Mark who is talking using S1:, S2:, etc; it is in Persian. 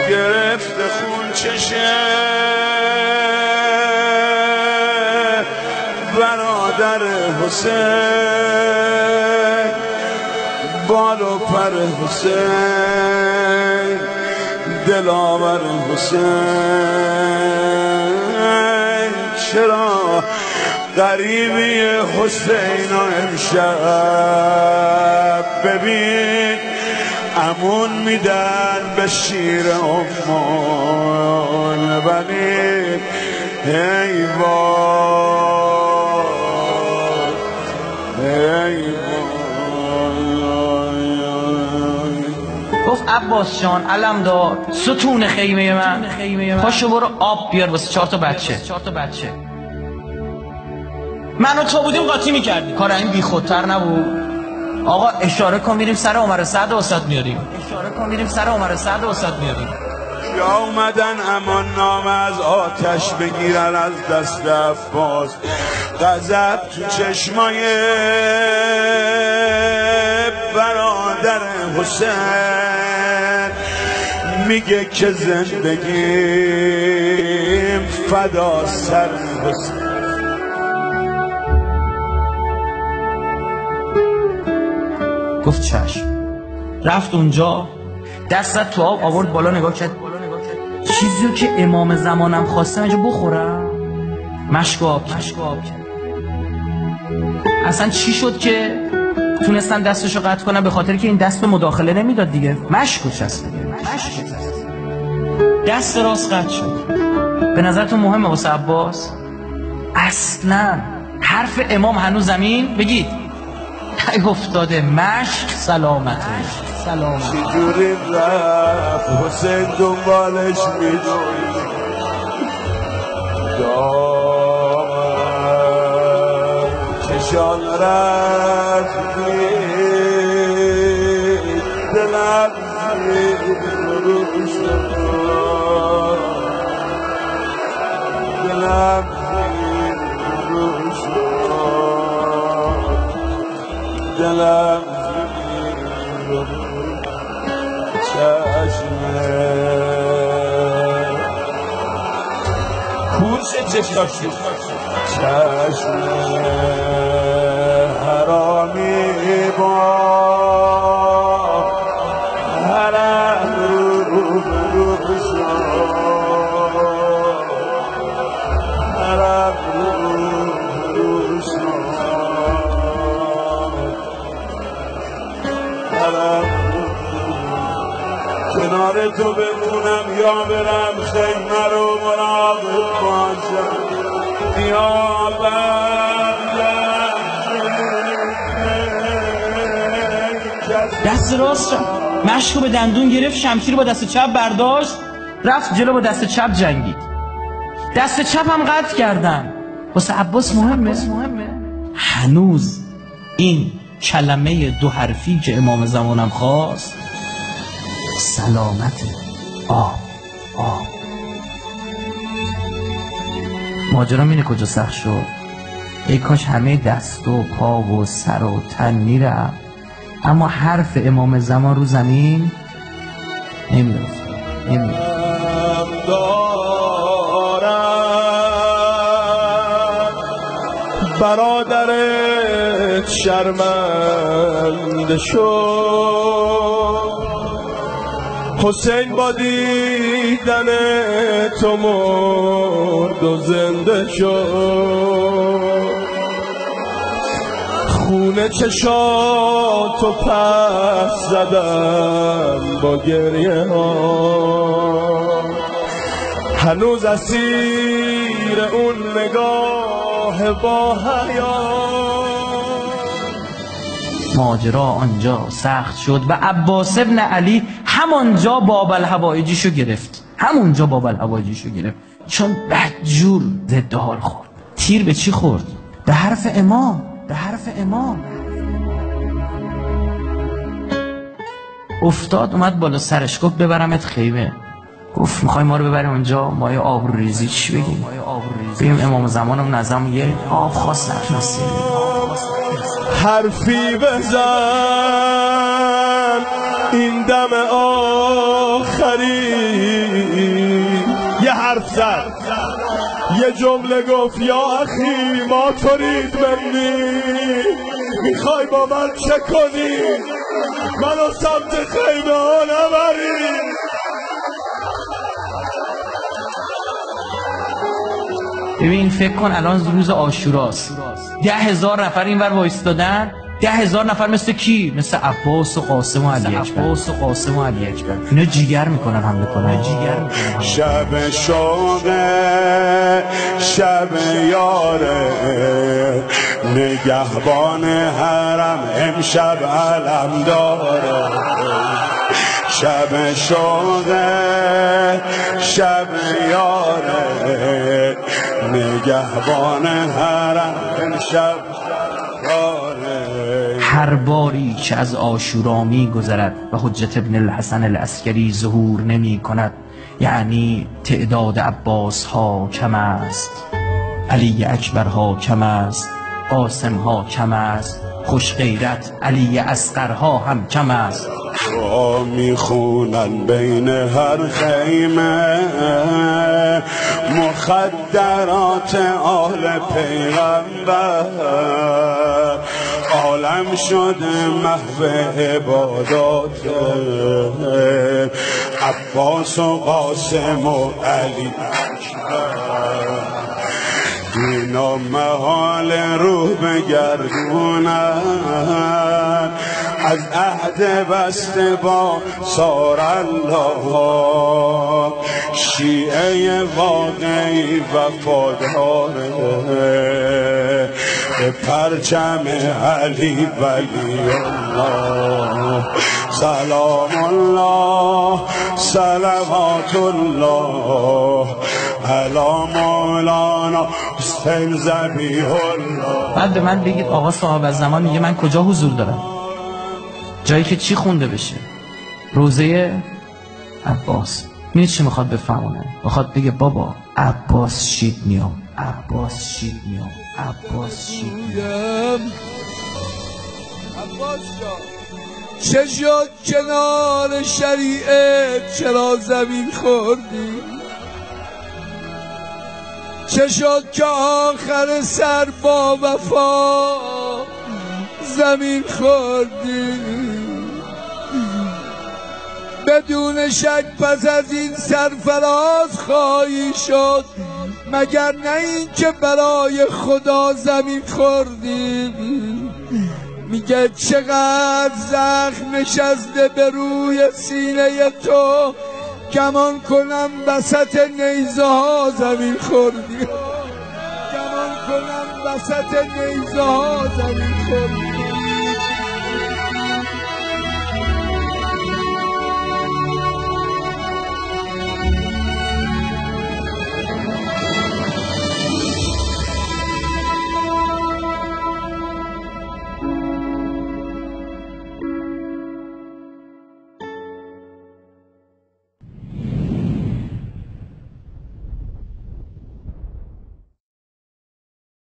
S1: گرفته خون چشه برادر حسین، بال و پر حسین، دلاور حسین. چرا غریبی حسین امشب ببین امون میدن به شیر امان بنی. ای وای ای
S2: گفت عباس جان علمدار ستون خیمه من، پاشو برو آب بیار واسه 4 تا بچه. من و تو بودیم قاطی میکردیم، کار این بی خودتر نبود. آقا اشاره کن میریم سر عمر سعد واسط میاریم.
S1: یا اومدن امان نام از آتش بگیرن از دست عباس. غضب تو چشمای برادر حسین میگه که زندگیم فدا سر حسین.
S2: گفت چشم. رفت اونجا دست تو آب آورد بالا، نگاه کرد چیزیو که امام زمانم خواستم اینجا بخورم. مشک آب کرد. اصلا چی شد که تونستن دستشو قطع کنن؟ به خاطر که این دست به مداخله نمیداد دیگه، مشکو چسبید. دست راست قطع شد. به نظرتون مهمه واسه عباس؟ اصلا حرف امام هنوز زمین بگید افتاده. مشک سلامته.
S1: چجوری رفت حسین دنبالش میدوید، دامن چشان رفت دلم روش دلم روش دلم چشمه کوش چشاشی چشمه حرامی با حرم رو شد، حرم رو شد، حرم کنار تو بمونم یا برم خیمه رو مراقب باشم یا
S2: دست راست مشکو به دندون گرفت، شمشیر با دست چپ برداشت، رفت جلو با دست چپ جنگید. دست چپ هم قطع کردن. واسه عباس مهمه هنوز این کلمه 2 حرفی که امام زمانم خواست، سلامت آب. ماجرا اینه کجا سخت شد. ای کاش همه دست و پا و سر و تن میرفت، اما حرف امام زمان رو زمین نمیرفت.
S1: برادرت شرمنده شد، حسین با دیدن تو مرد و زنده شد. خونه چشاتو پس زدم با گریه ها، هنوز اسیر اون نگاه با حیات.
S2: ماجرا آنجا سخت شد و عباس ابن علی همانجا باب الحوایجیشو گرفت. چون بدجور ضد حال خورد. تیر به چی خورد؟ به حرف امام. افتاد اومد بالا سرش، گفت ببرمت خیمه. گفت میخوای ما رو ببریم اونجا ما یه آبرو ریزی چی بگیم؟ بگیم امام زمانم نظام یه آب خواست نتونستیم.
S1: حرفی بزن این دم آخری. یه حرف زد، یه جمله گفت یا اخی ما ترید منی، میخوای با من چه کنی؟ منو سمت خیمه ها نبری.
S2: ببین فکر کن الان روز عاشوراست، 10,000 نفر این ور وایستادن، 10,000 نفر مثل کی؟ مثل عباس و قاسم و علی اکبر. اینا جیگر میکنن حمله کنن.
S1: شب شوقه شب یاره نگهبان حرم امشب علم داره. شب شوقه شب یاره نگهبان حرم امشب داره.
S2: هر باری که از عاشورا می گذرد و حجت ابن الحسن العسکری ظهور نمی کند، یعنی تعداد عباس ها کم است، علی اکبر ها کم است، قاسم ها کم است، خوش غیرت علی اصغر ها هم کم است.
S1: دعا میخونن بین هر خیمه مخدرات آل پیغمبر، عالم شده محو عبادات عباس و قاسم و علی اکبر. اینا محال روح بگردونن از عهد بسته با سار الله، شیعه واقعی وفاداره به پرچم علی ولی الله. سلام الله صلوات الله علی مولانا حسین ذبیح الله.
S2: بعد به من بگید آقا صاحب از زمان میگه من کجا حضور دارم؟ جایی که چی خونده بشه؟ روزه عباس. میدونی چی میخواد بفهمونه؟ میخواد بگه بابا عباس شید میام، عباس شید میام، عباس شید میام.
S3: عباس جان چه شد کنار شریعت چرا زمین خوردی؟ چه شد که آخر سر با وفا زمین خوردی؟ بدون شک پس از این سرفراز خواهی شد، مگر نه این که برای خدا زمین خوردی؟ میگه چقدر زخم نشسته به روی سینه تو، گمان کنم وسط نیزه ها زمین خوردی، گمان کنم وسط نیزه ها زمین خوردی.